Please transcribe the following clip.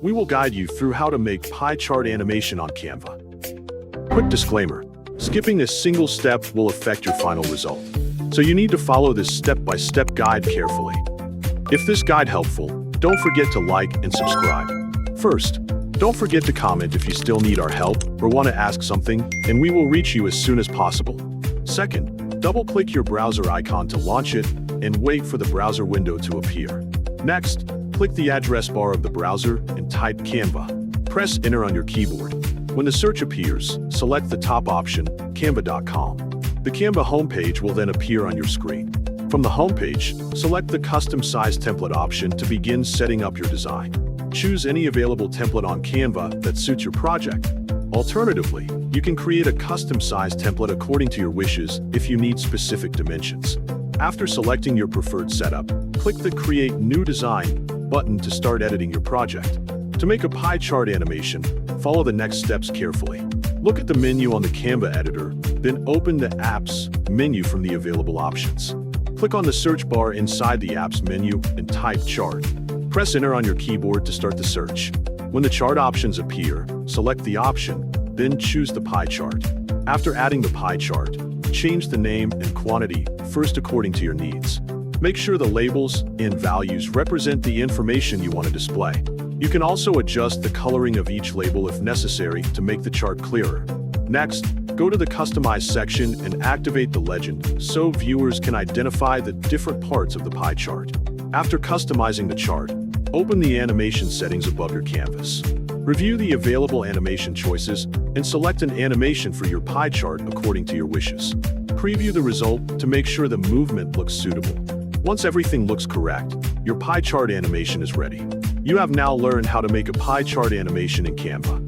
we will guide you through how to make pie chart animation on Canva. Quick disclaimer, skipping a single step will affect your final result, so you need to follow this step-by-step guide carefully. If this guide helpful, don't forget to like and subscribe. First, don't forget to comment if you still need our help or want to ask something, and we will reach you as soon as possible. Second, double-click your browser icon to launch it and wait for the browser window to appear. Next, click the address bar of the browser and type Canva. Press Enter on your keyboard. When the search appears, select the top option, canva.com. The Canva homepage will then appear on your screen. From the homepage, select the Custom Size Template option to begin setting up your design. Choose any available template on Canva that suits your project. Alternatively, you can create a custom size template according to your wishes if you need specific dimensions. After selecting your preferred setup, click the Create New Design button to start editing your project. To make a pie chart animation, follow the next steps carefully. Look at the menu on the Canva editor, then open the Apps menu from the available options. Click on the search bar inside the Apps menu and type Chart. Press Enter on your keyboard to start the search. When the chart options appear, select the option, then choose the pie chart. After adding the pie chart, change the name and quantity, first according to your needs. Make sure the labels and values represent the information you want to display. You can also adjust the coloring of each label if necessary to make the chart clearer. Next, go to the Customize section and activate the legend so viewers can identify the different parts of the pie chart. After customizing the chart, open the animation settings above your canvas. Review the available animation choices and select an animation for your pie chart according to your wishes. Preview the result to make sure the movement looks suitable. Once everything looks correct, your pie chart animation is ready. You have now learned how to make a pie chart animation in Canva.